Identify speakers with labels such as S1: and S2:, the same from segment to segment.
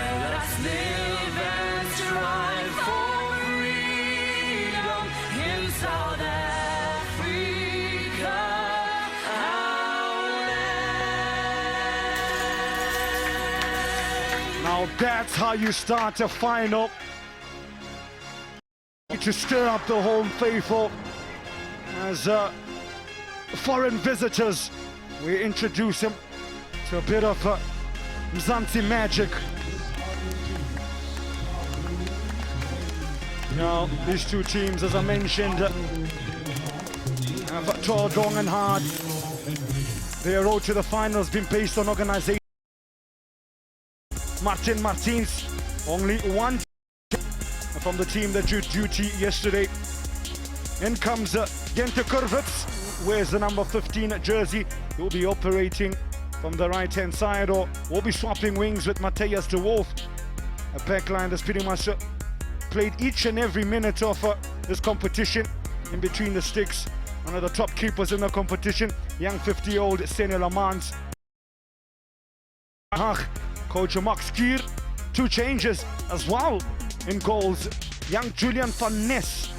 S1: Let us live and strive for freedom in South Africa, our land.
S2: Now that's how you start a final. To stir up the home faithful as foreign visitors. We introduce him to a bit of Mzansi magic. Now, these two teams, as I mentioned, have toiled long and hard. Their road to the finals been based on organization. Martin Martins, only one from the team that drew duty yesterday. In comes Gente Kurvitz, wears the number 15 jersey. He'll be operating from the right-hand side, or will be swapping wings with Matthias de Wolf. A backline that's pretty much played each and every minute of this competition in between the sticks. One of the top keepers in the competition, young 50-year-old Sene Lamans. Haag, coach Max Kier, two changes as well in goals. Young Julian van Ness.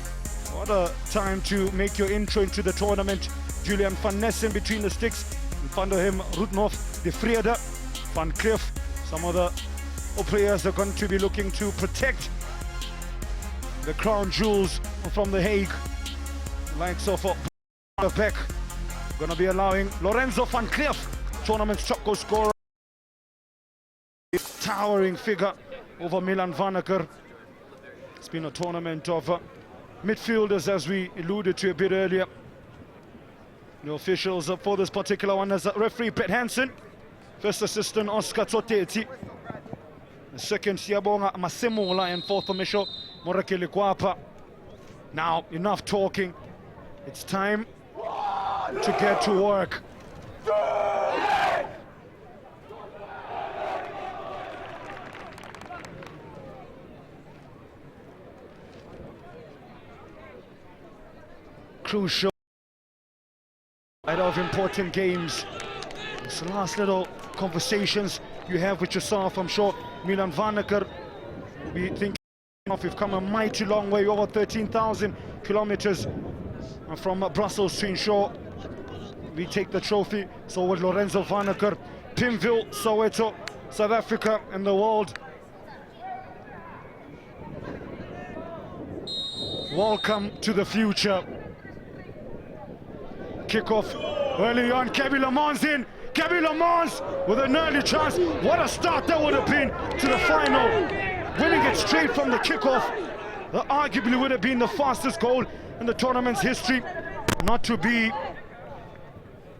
S2: What a time to make your intro into the tournament. Julian van Ness in between the sticks. In front of him, Rudnoff, De Vrede, Van Cliff. Some of the players are going to be looking to protect the crown jewels from the Hague. Likes of Beck. Going to be allowing Lorenzo Van Cliff, tournament's top goal scorer. Towering figure over Milan Vaneker. It's been a tournament of midfielders, as we alluded to a bit earlier. The officials for this particular one is referee Brett Hansen, first assistant Oscar Tsoteti, the second Siabonga Masemola, and fourth official Morakele Kwapa. Now, enough talking. It's time to get to work. Crucial out of important games. It's the last little conversations you have with yourself. I'm sure Milan Vaneker will be thinking we've come a mighty long way, over 13,000 kilometers from Brussels to ensure we take the trophy. So with Lorenzo Vaneker, Pimville, Soweto, South Africa and the world. Welcome to the future. Kickoff early on, Kebby Lamans in. Kebby Lamans with an early chance. What a start that would have been to the final. Winning it straight from the kickoff. That arguably would have been the fastest goal in the tournament's history. Not to be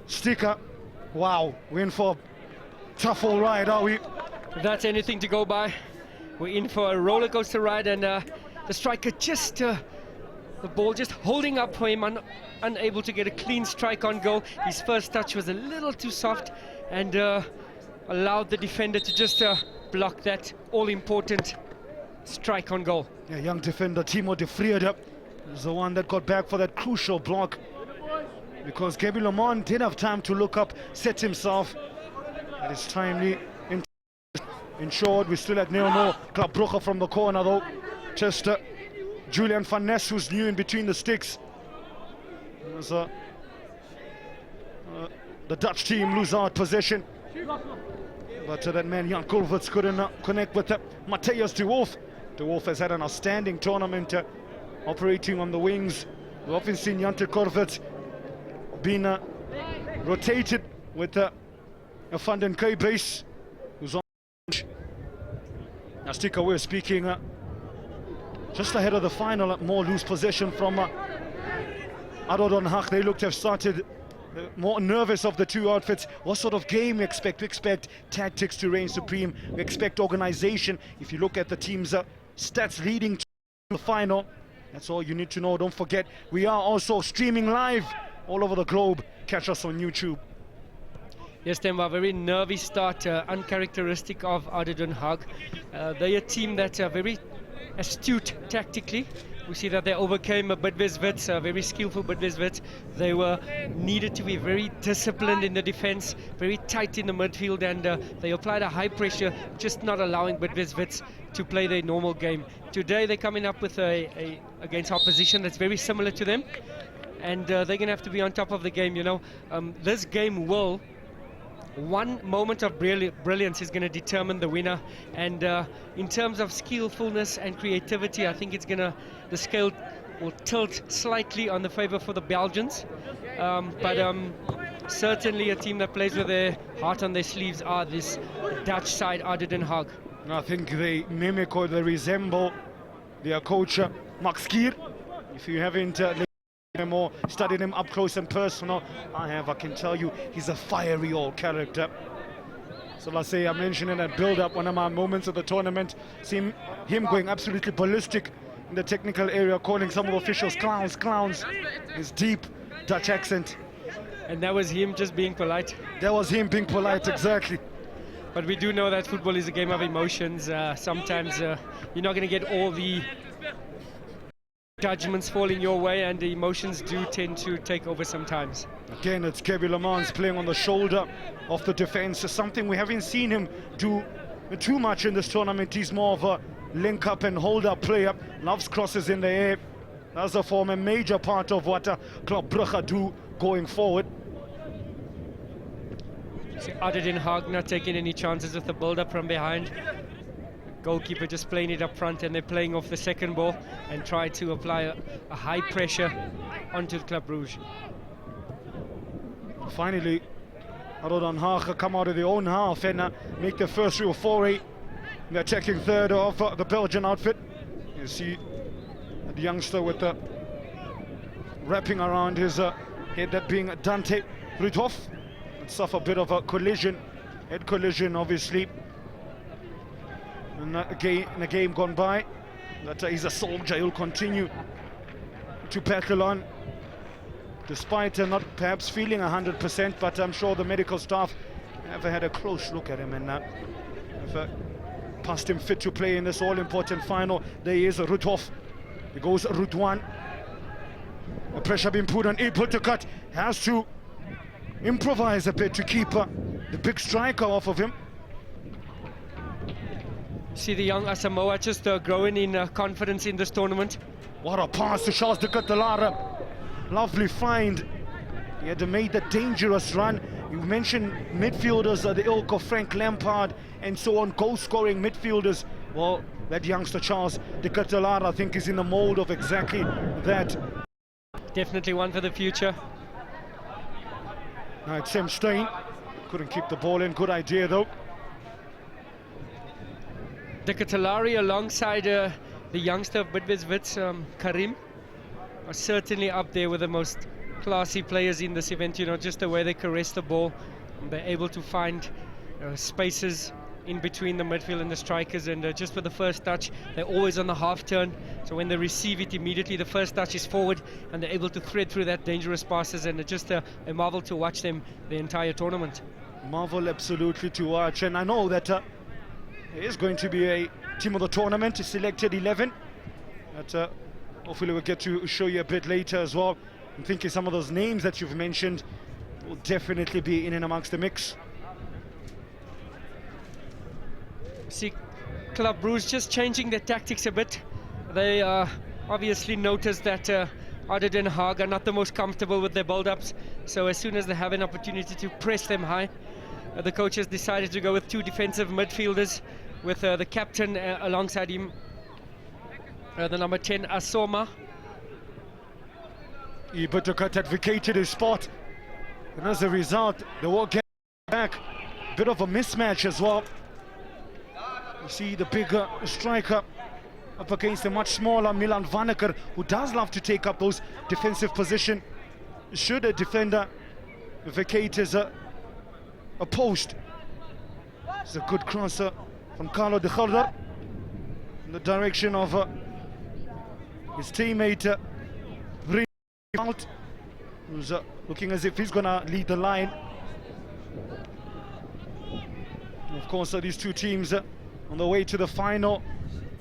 S2: Sticker. Wow, we're in for a tough all ride, are we?
S3: That's anything to go by. We're in for a roller coaster ride, and the striker just the ball just holding up for him, unable to get a clean strike on goal. His first touch was a little too soft and allowed the defender to just block that all-important strike on goal.
S2: Yeah, young defender Timo De Vrede is the one that got back for that crucial block, because Kebby Lamans did have time to look up, set himself. That is timely. Ensured we still at 0-0. Club Brugge from the corner though. Just Julian van Ness, who's new in between the sticks. As the Dutch team lose out possession. But that man Jan Kulverts couldn't connect with Matthias de Wolf. De Wolf has had an outstanding tournament operating on the wings. We've often seen Jante Kulverts being rotated with a Van den Kay base, who's on the bench. Now, Stika, we're speaking just ahead of the final, more loose possession from Adodon Haag. They looked to have started more nervous of the two outfits. What sort of game we expect? We expect tactics to reign supreme. We expect organization. If you look at the team's stats leading to the final, that's all you need to know. Don't forget, we are also streaming live all over the globe. Catch us on YouTube.
S3: Yes, Temba, very nervy start, uncharacteristic of Adodon Haag. They're a team that are very astute tactically. We see that they overcame a Bidvest Wits, a very skillful Bidvest Wits. They were needed to be very disciplined in the defense, very tight in the midfield, and they applied a high pressure, just not allowing Bidvest Wits to play their normal game. Today they're coming up with against opposition that's very similar to them, and they're going to have to be on top of the game. This game will, one moment of brilliance is going to determine the winner, and in terms of skillfulness and creativity, I think the scale will tilt slightly on the favor for the Belgians, but certainly a team that plays with their heart on their sleeves are this Dutch side, Den Haag.
S2: I think they mimic or they resemble their coach Max Kier. If you haven't him or studied him up close and personal, I can tell you he's a fiery old character. So let's say I mentioned in that build-up, one of my moments of the tournament, see him going absolutely ballistic in the technical area, calling some of the officials clowns, his deep Dutch accent.
S3: And that was him just being polite.
S2: That was him being polite, exactly.
S3: But we do know that football is a game of emotions. Sometimes you're not going to get all the judgments falling your way, and the emotions do tend to take over sometimes.
S2: Again, it's Kevin Lemans playing on the shoulder of the defense, something we haven't seen him do too much in this tournament. He's more of a link-up and hold-up player, loves crosses in the air. That's a form, a major part of what Club Brugge do going forward.
S3: Den Haag not taking any chances with the build-up from behind. Goalkeeper just playing it up front, and they're playing off the second ball and try to apply a high pressure onto the Club Brugge.
S2: Finally, Den Haag come out of their own half and make the first real foray in the attacking third of the Belgian outfit. You see the youngster with the wrapping around his head, that being Dante Rudhoff. Suffer a bit of a collision, head collision obviously, in a game gone by. That he's a soldier, he'll continue to battle on, despite not perhaps feeling 100%, but I'm sure the medical staff have had a close look at him and have passed him fit to play in this all-important final. There is Rudhoff, he goes Rudwan, the pressure being put on, able to cut, has to improvise a bit to keep the big striker off of him.
S3: See the young Asamoah just growing in confidence in this tournament.
S2: What a pass to Charles de Catalara. Lovely find. He had made the dangerous run. You mentioned midfielders, the ilk of Frank Lampard and so on, goal-scoring midfielders. Well, that youngster Charles de Catalara, I think, is in the mold of exactly that.
S3: Definitely one for the future.
S2: Now it's Sam Stein, couldn't keep the ball in, good idea though.
S3: De Catalari alongside the youngster of Bidvest Wits, Karim, are certainly up there with the most classy players in this event. Just the way they caress the ball, and they're able to find spaces in between the midfield and the strikers, and just with the first touch, they're always on the half turn. So when they receive it immediately, the first touch is forward, and they're able to thread through that dangerous passes, and just a marvel to watch them the entire tournament.
S2: Marvel absolutely to watch, and I know that there is going to be a team of the tournament, a selected 11 that hopefully we'll get to show you a bit later as well. I'm thinking some of those names that you've mentioned will definitely be in and amongst the mix.
S3: See Club Brugge just changing their tactics a bit. They obviously noticed that Den Haag are not the most comfortable with their build-ups, so as soon as they have an opportunity to press them high, the coaches decided to go with two defensive midfielders, with the captain alongside him, the number 10 Asoma.
S2: Ibutakat had vacated his spot, and as a result they will get back. Bit of a mismatch as well. You see the bigger striker up against a much smaller Milan Vaneker, who does love to take up those defensive position. Should a defender vacate his a post. It's a good crosser from Carlo de Gelder in the direction of his teammate Rinald, who's looking as if he's gonna lead the line. And of course these two teams on the way to the final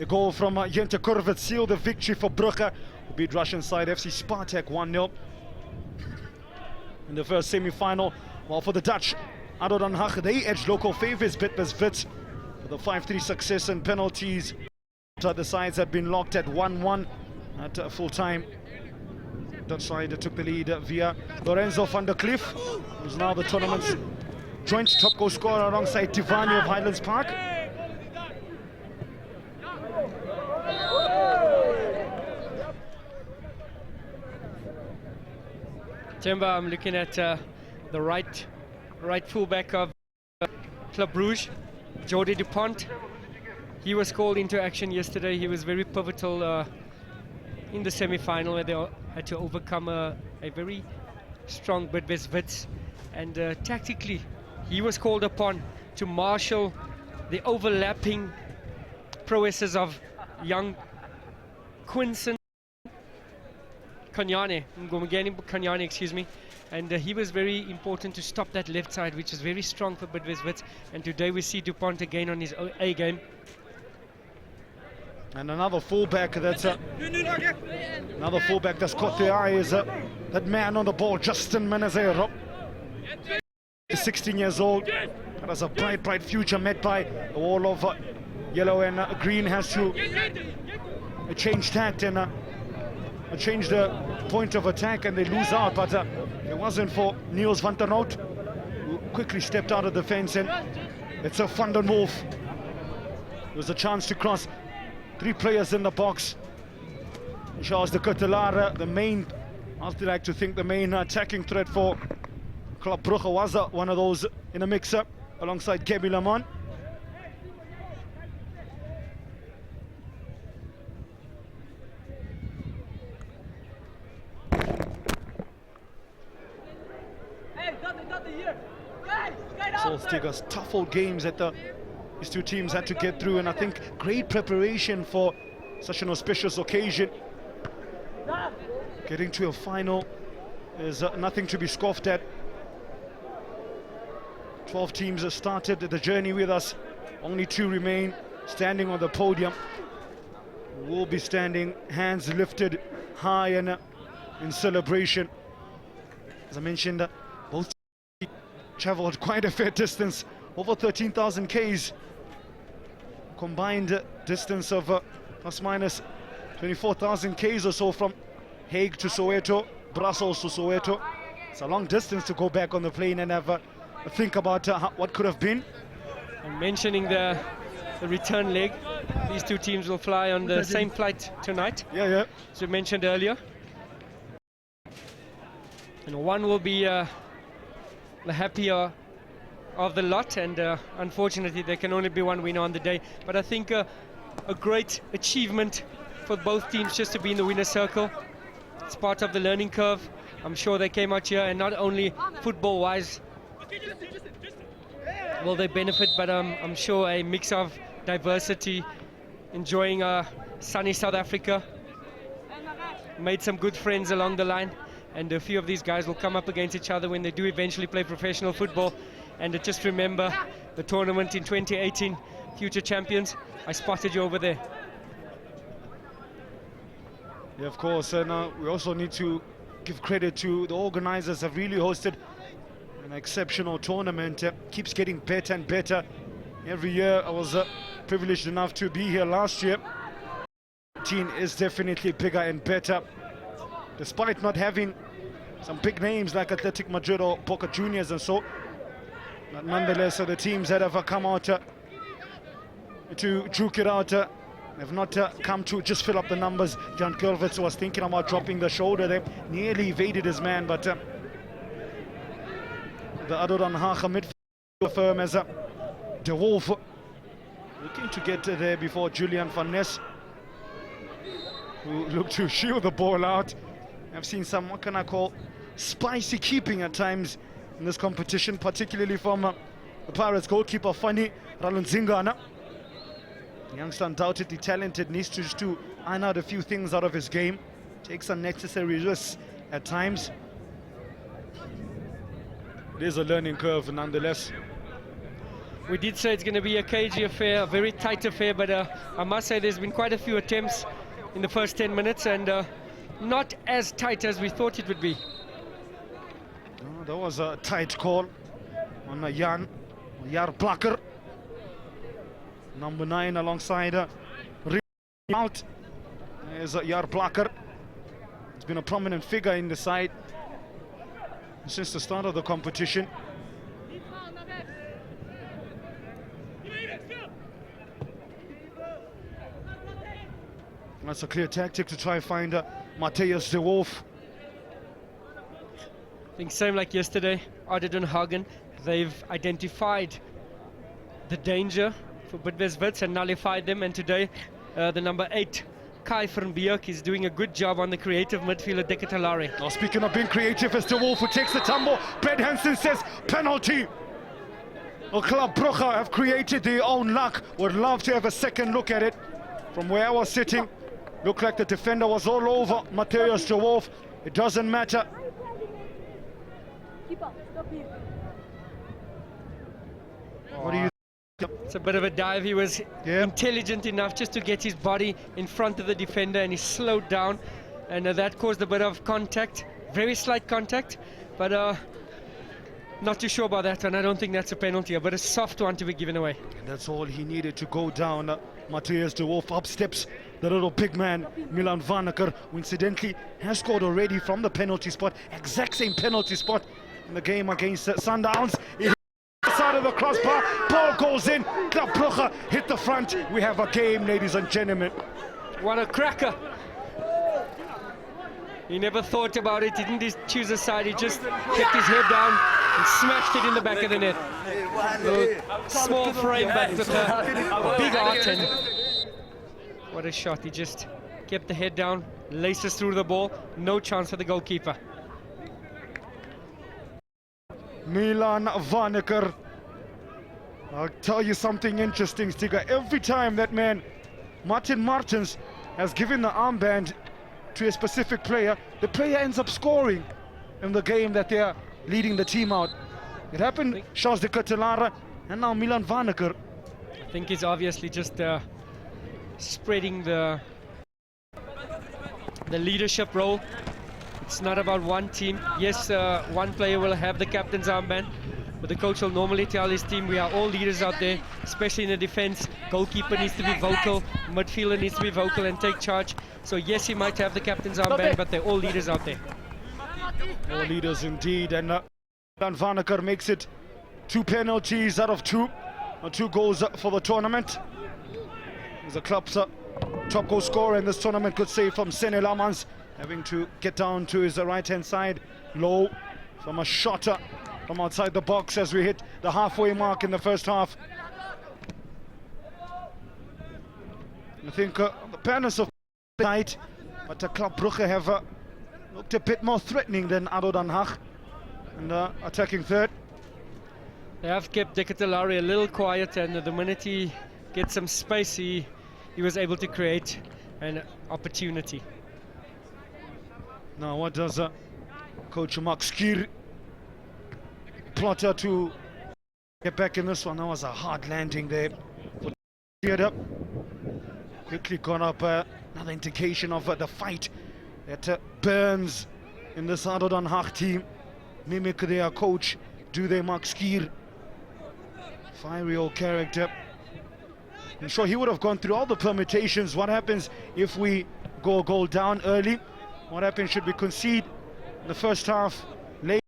S2: A goal from Jente Kurvert sealed the victory for Brugge, who beat Russian side FC Spartak 1-0 in the first semi-final. While for the Dutch, ADO Den Haag, they edged local favourites Bidvest Wits with a 5-3 success and penalties. The sides had been locked at 1-1 at full time. Dutch side took the lead via Lorenzo van der Cliff, who's now the tournament's joint top goal scorer alongside Tivani of Highlands Park.
S3: Timber, I'm looking at the right fullback of Club Brugge, Jordi Dupont. He was called into action yesterday. He was very pivotal in the semi-final where they had to overcome a very strong Bidvest Wits, and tactically he was called upon to marshal the overlapping prowesses of young Quinson Kanyane, excuse me, and he was very important to stop that left side, which is very strong for Bidvest Wits. And today we see Dupont again on his A game.
S2: And another fullback that's caught the eye is that man on the ball, Justin Menezero. He's 16 years old, and has a bright future met by the wall of yellow and green. Has to change tact and change the point of attack, and they lose out. But it wasn't for Niels van der Noot, who quickly stepped out of the fence, and it's a Van der Wolf. There was a chance to cross. 3 players in the box. Charles de Cotelara, the main, I'd like to think the main attacking threat for Club Brugge, was one of those in a mix-up alongside Kemi Lamont. Solstiga's tough old games that these two teams had to get through, and I think great preparation for such an auspicious occasion. Getting to a final is nothing to be scoffed at. 12 teams have started the journey with us. Only 2 remain standing on the podium. We'll be standing, hands lifted high and in celebration. As I mentioned, both teams traveled quite a fair distance, over 13,000 Ks. Combined distance of plus minus 24,000 Ks or so from Haag to Soweto, Brussels to Soweto. It's a long distance to go back on the plane and have a think about what could have been.
S3: And mentioning the return leg, these two teams will fly on the same flight tonight.
S2: Yeah.
S3: As we mentioned earlier. And one will be the happier of the lot, and unfortunately there can only be one winner on the day. But I think a great achievement for both teams just to be in the winner's circle. It's part of the learning curve. I'm sure they came out here, and not only football-wise will they benefit, but I'm sure a mix of diversity, enjoying sunny South Africa, made some good friends along the line, and a few of these guys will come up against each other when they do eventually play professional football. And just remember the tournament in 2018, future champions. I spotted you over there.
S2: Yeah, of course, and we also need to give credit to the organizers. Have really hosted an exceptional tournament. Keeps getting better and better every year. I was privileged enough to be here last year. The team is definitely bigger and better, despite not having some big names like Athletic Madrid or Boca Juniors and so. But nonetheless, the teams that have come out to juke it out have not come to just fill up the numbers. Jan Kurvitz was thinking about dropping the shoulder there, nearly evaded his man, but the ADO Den Haag midfield firm as De Wolf looking to get there before Julian van Ness, who looked to shield the ball out. I've seen some, what can I call, spicy keeping at times in this competition, particularly from the Pirates goalkeeper Fanny Ralunzingana. Youngster undoubtedly talented, needs to just to iron out a few things out of his game, takes unnecessary risks at times. It is a learning curve nonetheless.
S3: We did say it's going to be a cagey affair, a very tight affair, but I must say there's been quite a few attempts in the first 10 minutes and not as tight as we thought it would be.
S2: Oh, that was a tight call on Jar Plakker. Number 9 alongside out. There's Jar Plakker. He's been a prominent figure in the side since the start of the competition. That's a clear tactic to try and find Matthias de Wolf.
S3: I think same like yesterday, Arden Hagen, they've identified the danger for Bidvest Wits and nullified them, and today the number 8 Kai van Beek is doing a good job on the creative midfielder Deketalari.
S2: Oh, speaking of being creative, it's de Wolf who takes the tumble. Ben Hansen says penalty. Well, Club Brugge have created their own luck. Would love to have a second look at it. From where I was sitting, looked like the defender was all over Matthias de Wolf. It doesn't matter. What do you think?
S3: It's a bit of a dive. He was intelligent enough just to get his body in front of the defender, and he slowed down, and that caused a bit of contact, very slight contact, but not too sure about that, and I don't think that's a penalty, but a soft one to be given away.
S2: And that's all he needed to go down. Matthias de Wolf. Up steps the little big man Milan Vaneker, who incidentally has scored already from the penalty spot, exact same penalty spot in the game against Sundowns. He hit the side of the crossbar, ball goes in, Club Brugge hit the front. We have a game, ladies and gentlemen.
S3: What a cracker. He never thought about it, he didn't choose a side, he just kept his head down and smashed it in the back of the net. Small frame, but with a big arc, and what a shot. He just kept the head down, laces through the ball, no chance for the goalkeeper.
S2: Milan Vaneker. I'll tell you something interesting, Stiga. Every time that man, Martin Martens, has given the armband to a specific player, the player ends up scoring in the game that they're leading the team out. It happened, Charles de Ketelaere, and now Milan Vaneker.
S3: I think he's obviously just spreading the leadership role. It's not about one team. Yes, one player will have the captain's armband, but the coach will normally tell his team, we are all leaders out there, especially in the defense. Goalkeeper needs to be vocal, midfielder needs to be vocal and take charge. So yes, he might have the captain's armband, but they're all leaders out there.
S2: All leaders indeed, and Milan Vaneker makes it 2 penalties out of 2, 2 goals for the tournament. He's the club's top goal scorer in this tournament, could say, from Sene Lamans, having to get down to his right-hand side, low, from a shot from outside the box as we hit the halfway mark in the first half. I think the panels of tight, but the Club Brugge have looked a bit more threatening than ADO Den Haag, and attacking third.
S3: They have kept Deketalari a little quiet, and the minute he gets some space, he was able to create an opportunity.
S2: Now what does Coach Mark Skier plotter to get back in this one? That was a hard landing there. Up. Quickly gone up, another indication of the fight that burns in this ADO Den Haag team. Mimic their coach, do they, Mark Skier. Fiery old character. I'm sure he would have gone through all the permutations. What happens if we go a goal down early? What happens should we concede in the first half, late,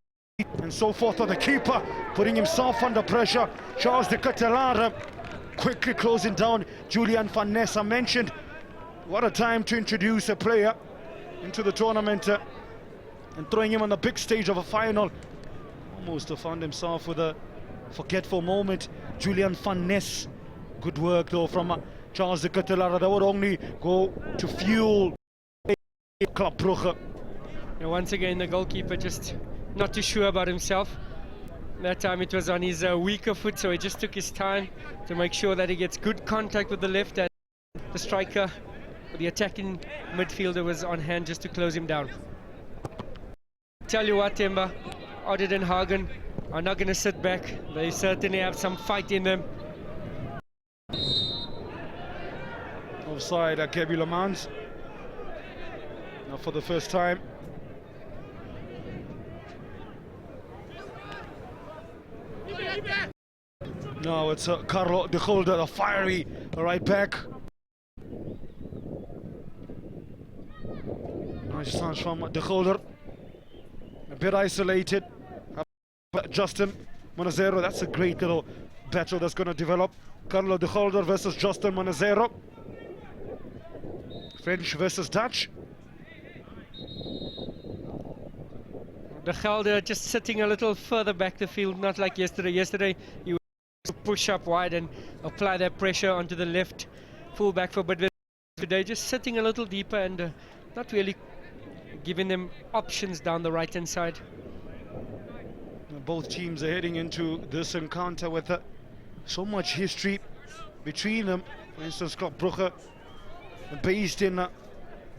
S2: and so forth? On the keeper, putting himself under pressure. Charles de Ketelaere quickly closing down Julian van Ness. I mentioned what a time to introduce a player into the tournament and throwing him on the big stage of a final. Almost found himself with a forgetful moment. Julian van Ness. Good work though from Charles de Ketelaere. That would only go to fuel Club Brugge.
S3: And once again, the goalkeeper just not too sure about himself. That time it was on his weaker foot, so he just took his time to make sure that he gets good contact with the left, and the striker, the attacking midfielder, was on hand just to close him down. Tell you what, Temba, Arden Hagen are not going to sit back. They certainly have some fight in them.
S2: Offside, Kebi Le Mans. Now for the first time. No, it's Carlo de Golder, a fiery right back. Nice chance from de Golder. A bit isolated. Justin Monazero, that's a great little battle that's going to develop. Carlo de Golder versus Justin Monazero. French versus Dutch.
S3: De Gelder just sitting a little further back the field, not like yesterday. Yesterday, he was to push up wide and apply that pressure onto the left fullback for Brugge. Today, just sitting a little deeper and not really giving them options down the right-hand side.
S2: Both teams are heading into this encounter with so much history between them. For instance, Club Brugge, based in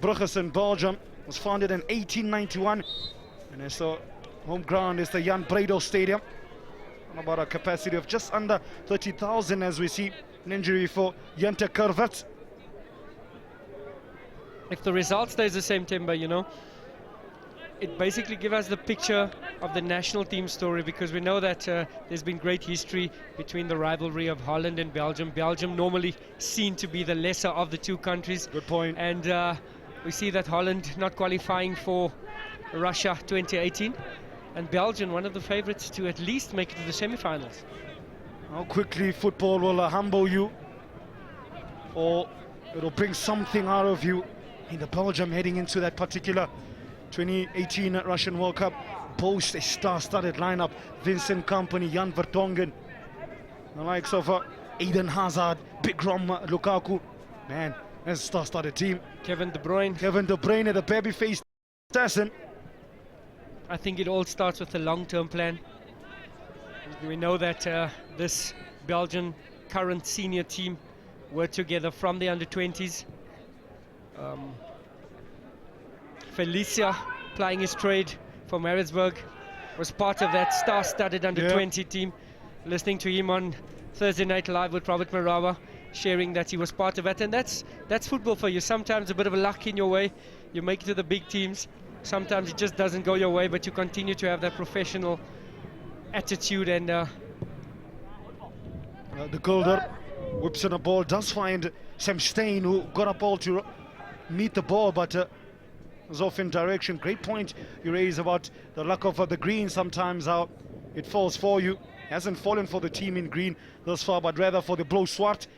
S2: Brugge in Belgium, was founded in 1891, and its home ground is the Jan Breidel Stadium, about a capacity of just under 30,000, as we see an injury for Jente Kurvert.
S3: If the result stays the same, Timber, you know, it basically gives us the picture of the national team story, because we know that there's been great history between the rivalry of Holland and Belgium. Belgium normally seen to be the lesser of the two countries.
S2: Good point.
S3: And we see that Holland not qualifying for Russia 2018, and Belgium one of the favorites to at least make it to the semi-finals.
S2: How quickly football will humble you, or it'll bring something out of you. In the Belgium heading into that particular 2018 Russian World Cup boast a star-studded lineup. Vincent Kompany, Jan Vertonghen, the likes of Eden Hazard, Big Rom Lukaku. Man, that's a star-studded team.
S3: Kevin De Bruyne,
S2: the baby-faced assassin.
S3: I think it all starts with a long-term plan. We know that this Belgian current senior team were together from the under-20s. Felicia, playing his trade for Maritzburg, was part of that star-studded under-20 team. Listening to him on Thursday Night Live with Robert Marawa, sharing that he was part of that, and that's football for you. Sometimes a bit of luck in your way, you make it to the big teams. Sometimes it just doesn't go your way, but you continue to have that professional attitude. And
S2: the Golder whips in a ball, does find Sam Stein, who got a ball to meet the ball, but was off in direction. Great point you raise about the luck of the green. Sometimes how it falls for you. Hasn't fallen for the team in green thus far, but rather for the Blue Swart.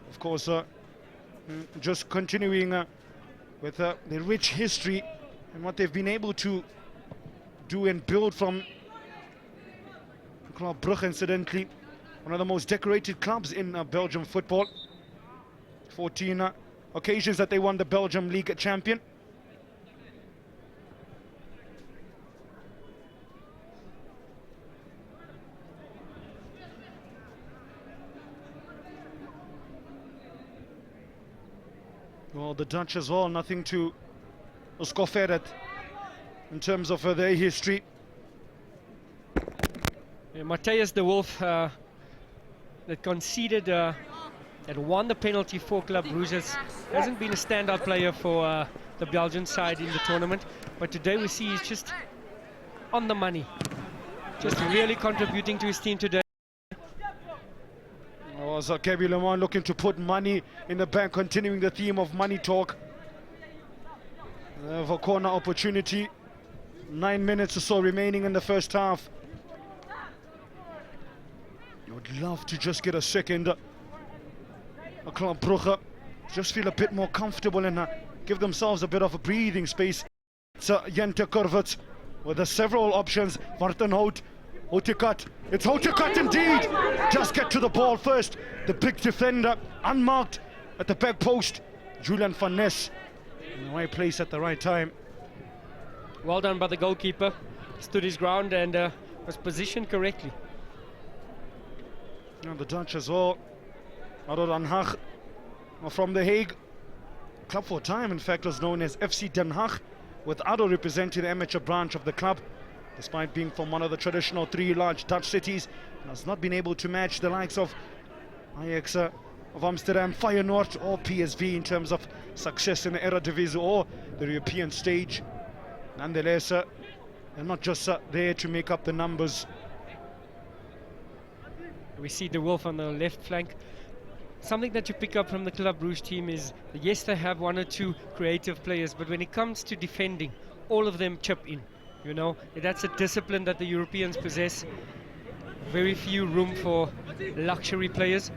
S2: Of course, just continuing with the rich history and what they've been able to do and build from Club Brugge, incidentally. One of the most decorated clubs in Belgium football. 14 occasions that they won the Belgium League champion. Well, the Dutch as well, nothing to scoff at in terms of their history.
S3: Yeah, Matthias de Wolf, that conceded, that won the penalty for Club Brugge, hasn't been a standout player for the Belgian side in the tournament, but today we see he's just on the money, just really contributing to his team today.
S2: Was Kebi Le Mans looking to put money in the bank, continuing the theme of money talk. They have a corner opportunity. 9 minutes or so remaining in the first half. You would love to just get a second. Club Brugge just feel a bit more comfortable and give themselves a bit of a breathing space. It's Jente Kurvert with several options. Vartenhout, Houtekat. It's Houtekat indeed. Just get to the ball first. The big defender, unmarked at the back post. Julian Van Ness in the right place at the right time.
S3: Well done by the goalkeeper. Stood his ground and was positioned correctly.
S2: And the Dutch as well. Ado Den Haag from The Hague. Club for a time, in fact, was known as FC Den Haag, with Ado representing the amateur branch of the club. despite being from one of the traditional three large Dutch cities, and has not been able to match the likes of Ajax of Amsterdam, Feyenoord or PSV in terms of success in the Eredivisie or the European stage. Nonetheless, they're not just there to make up the numbers.
S3: We see De Wolf on the left flank. Something that you pick up from the Club Brugge team is, yes, they have one or two creative players, but when it comes to defending, all of them chip in. You know, that's a discipline that the Europeans possess. Very few room for luxury players.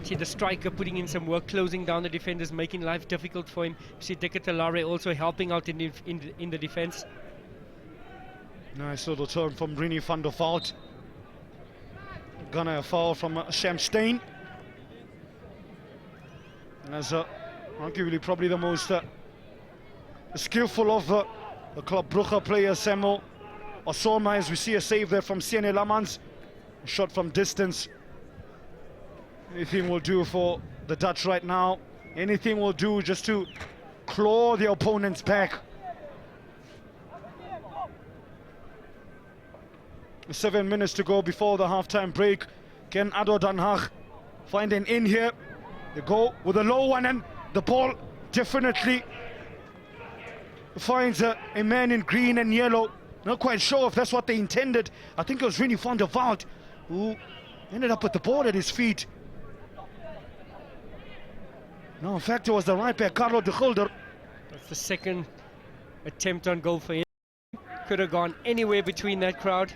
S3: See the striker putting in some work, closing down the defenders, making life difficult for him. You see Deketelare also helping out in the defense.
S2: Nice little turn from Rini van der Vaart. Gonna a foul from Shamstein. And as arguably probably the most skillful of the Club Brugge players, Samuel Osoma, as we see a save there from Siene Lamans. A shot from distance. Anything will do for the Dutch right now. Anything will do just to claw the opponents back. 7 minutes to go before the half-time break. Can ADO Den Haag find an in here? They go with a low one, and the ball definitely finds a man in green and yellow. Not quite sure if that's what they intended. I think it was Rini van der Vaart who ended up with the ball at his feet. No, in fact, it was the right back, Carlo de Gulder.
S3: That's the second attempt on goal for him. Could have gone anywhere between that crowd.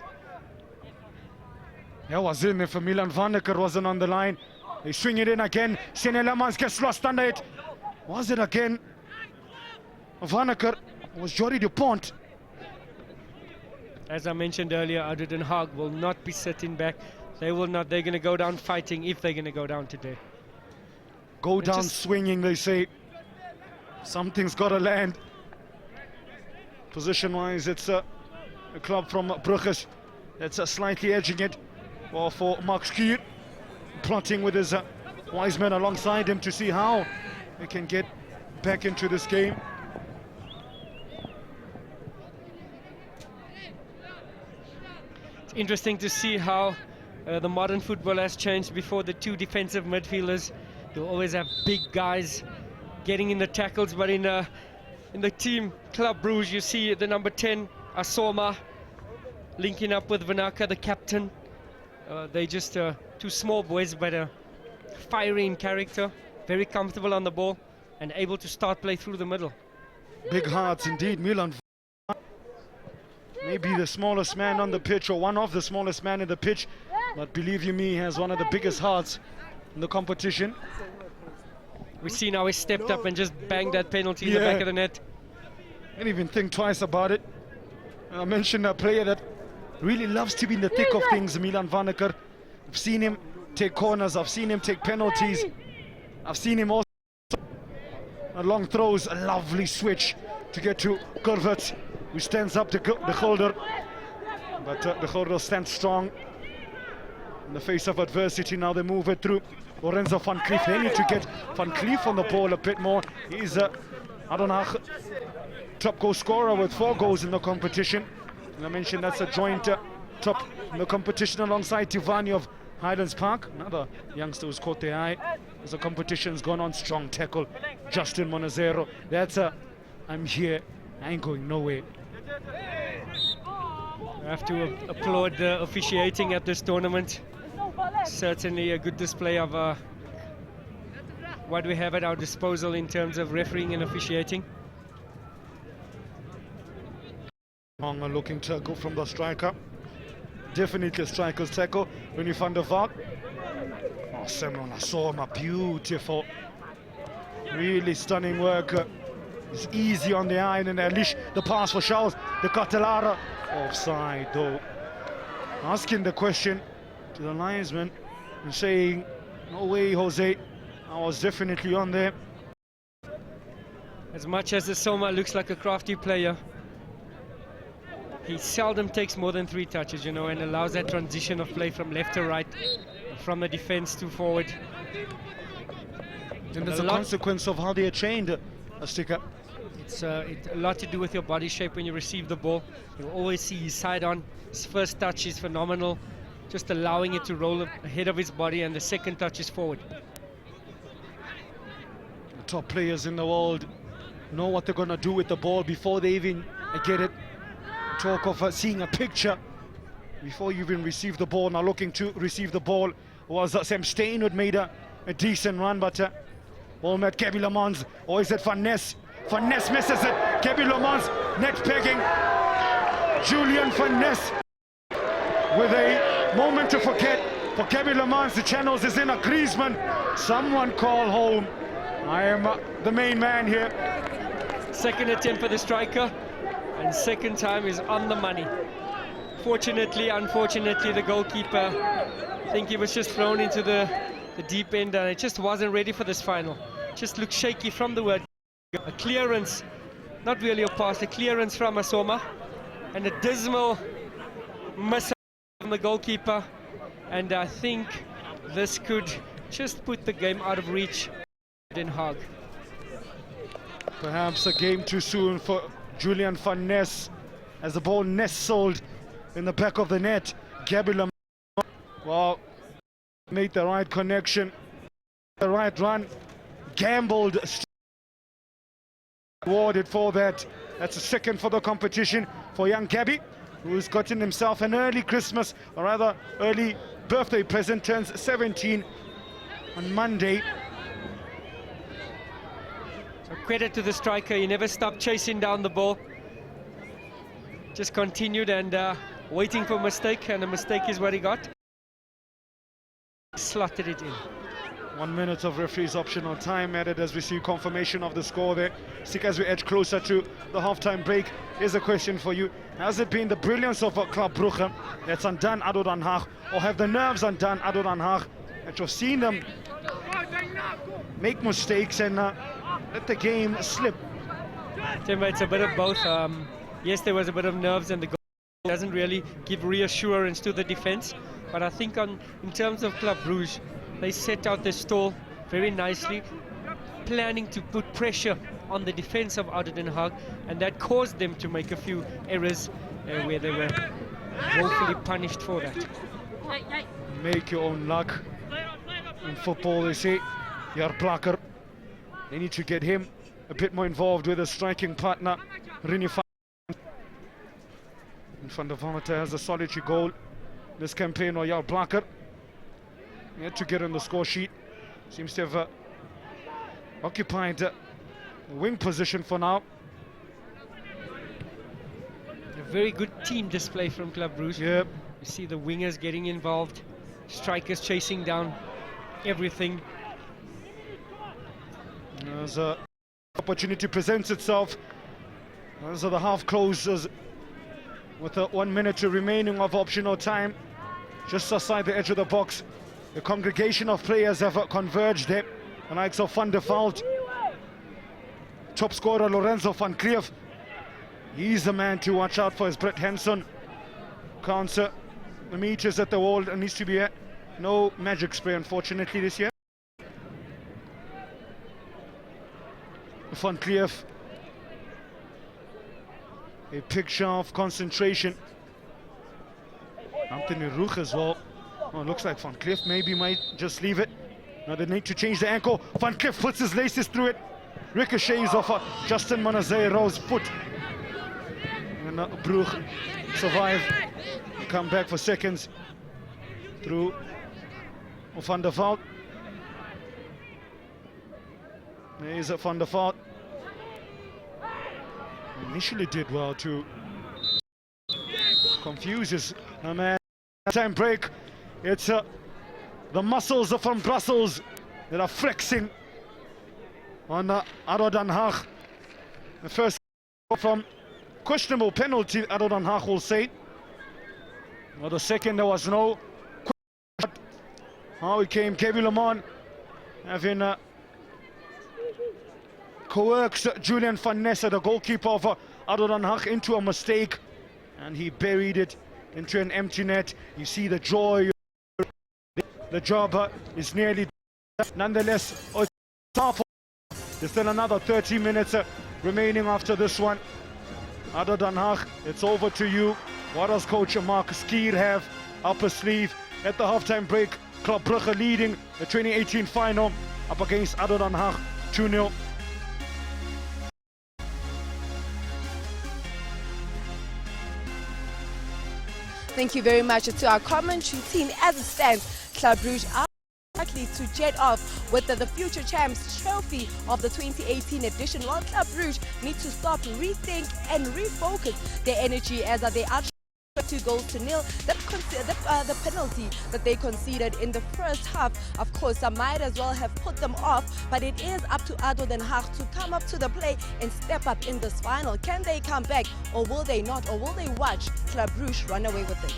S2: Yeah, was in if Milan Vanneker wasn't on the line. They swing it in again. Siene Lamans gets lost under it. Was it again? Vanneker was Jory Dupont.
S3: As I mentioned earlier, ADO Den Haag will not be sitting back. They will not. They're going to go down fighting if they're going to go down today.
S2: Go down swinging, they say. Something's got to land. Position-wise, it's a club from Brugge that's slightly edging it. Well, for Mark Skier, plotting with his wise men alongside him to see how they can get back into this game.
S3: It's interesting to see how the modern football has changed. Before, the two defensive midfielders, you always have big guys getting in the tackles, but in the team Club Brugge, you see the number 10 Asoma linking up with Vanaka, the captain. They just two small boys, but fiery in character, very comfortable on the ball and able to start play through the middle.
S2: Big hearts indeed. Milan, maybe the smallest man on the pitch, or one of the smallest man in the pitch, but believe you me, he has one of the biggest hearts in the competition.
S3: We see now he stepped up and just banged that penalty in the back of the net.
S2: Didn't even think twice about it. I mentioned a player that really loves to be in the thick of things, Milan Vanneker. I've seen him take corners, I've seen him take penalties, I've seen him also long throws, a lovely switch to get to Kurvert, who stands up to the Gulder. But the Gulder stands strong in the face of adversity. Now they move it through Lorenzo van Cleef. They need to get Van Cleef on the ball a bit more. He's ADO Den Haag top goal scorer with 4 goals in the competition. And I mentioned that's a joint top in the competition alongside Tivani of Highlands Park, another youngster who's caught the eye as the competition's gone on. Strong tackle, Justin Monazero. That's I'm here, I ain't going nowhere.
S3: I have to applaud the officiating at this tournament. Certainly a good display of what we have at our disposal in terms of refereeing and officiating.
S2: Looking tackle from the striker. Definitely a striker's tackle. Rini van der Vaart. Oh, Samuel Asoma, beautiful. Really stunning work. It's easy on the eye, and then Elish, the pass for Charles, the Catelara. Offside though. Asking the question to the linesman and saying, no way, Jose, I was definitely on there.
S3: As much as the Soma looks like a crafty player, he seldom takes more than 3 touches, you know, and allows that transition of play from left to right, from the defense to forward.
S2: And there's a consequence of how they are trained, Stika.
S3: It's a lot to do with your body shape when you receive the ball. You'll always see his side on. His first touch is phenomenal, just allowing it to roll ahead of his body, and the second touch is forward.
S2: The top players in the world know what they're going to do with the ball before they even get it. Talk of seeing a picture before you even receive the ball. Now looking to receive the ball was Sam Stein, who made a decent run, but ball met Kevin Le Mans, or is it Van Ness? Van Ness misses it. Kevin Le Mans net pegging. Julian Van Ness with a moment to forget for Kevin Le Mans. The channels is in a Griezmann. Someone call home. I am the main man here.
S3: Second attempt for the striker, and second time is on the money. Fortunately, unfortunately, the goalkeeper, I think he was just thrown into the deep end, and it just wasn't ready for this final. Just looked shaky from the word. A clearance, not really a pass, a clearance from Asoma, and a dismal miss from the goalkeeper. And I think this could just put the game out of reach in Haag.
S2: Perhaps a game too soon for Julian Van Ness, as the ball nestled in the back of the net. Gabriel, well, made the right connection, the right run, gambled, rewarded for that. That's a second for the competition for young Gabby, who's gotten himself an early Christmas, or rather early birthday present. Turns 17 on Monday.
S3: So credit to the striker, he never stopped chasing down the ball. Just continued and waiting for a mistake, and a mistake is what he got. Slotted it in.
S2: 1 minute of referee's optional time added as we see confirmation of the score there. Stick as we edge closer to the halftime break. Here's a question for you. Has it been the brilliance of Club Brugge that's undone ADO Den Haag, or have the nerves undone ADO Den Haag, that you've seen them make mistakes and let the game slip?
S3: Timber, it's a bit of both. Yes, there was a bit of nerves, and the goal doesn't really give reassurance to the defense. But I think in terms of Club Brugge, they set out their stall very nicely, planning to put pressure on the defense of ADO Den Haag, and that caused them to make a few errors where they were woefully punished for that.
S2: Make your own luck. In football, they say, your blocker. They need to get him a bit more involved with a striking partner, Rini Van der Vaart has a solitary goal this campaign, or your blocker. He had to get on the score sheet. Seems to have occupied the wing position for now.
S3: A very good team display from Club Brugge.
S2: Yep.
S3: You see the wingers getting involved, strikers chasing down everything.
S2: As an opportunity presents itself, as the half closes with 1 minute remaining of optional time, just aside the edge of the box. The congregation of players have converged there. The likes of Van der Vaart, top scorer Lorenzo van Kleef. He's the man to watch out for, as Brett Henson counts the meters at the wall. There needs to be no magic spray, unfortunately, this year. Van Kleef, a picture of concentration. Anthony Roeg as well. Oh, looks like Van Kleef maybe might just leave it. Now they need to change the ankle. Van Kleef puts his laces through it. Ricochets off Justin Manazeiro's foot. And Brugge survive. Come back for seconds through Van der Vaart. There's Van der Vaart. Initially did well to confuse his man. Time break. It's the muscles from Brussels that are flexing on ADO Den Haag. The first from questionable penalty, ADO Den Haag will say. Well, the second, there was no question. How it came, Kevin Le Mans having coerced Julian Van Ness, the goalkeeper of ADO Den Haag, into a mistake, and he buried it into an empty net. You see the joy. The job is nearly done. Nonetheless, there's still another 30 minutes remaining after this one. ADO Den Haag, it's over to you. What does coach Mark Skier have up his sleeve? At the halftime break, Club Brugge leading the 2018 final up against ADO Den Haag 2-0.
S4: Thank you very much to our commentary team. As it stands, Club Brugge are likely to jet off with the future champs trophy of the 2018 edition, while Club Brugge need to stop, rethink and refocus their energy as they are 2-0. The penalty that they conceded in the first half, of course, might as well have put them off, but it is up to ADO Den Haag to come up to the plate and step up in this final. Can they come back, or will they not, or will they watch Club Brugge run away with it?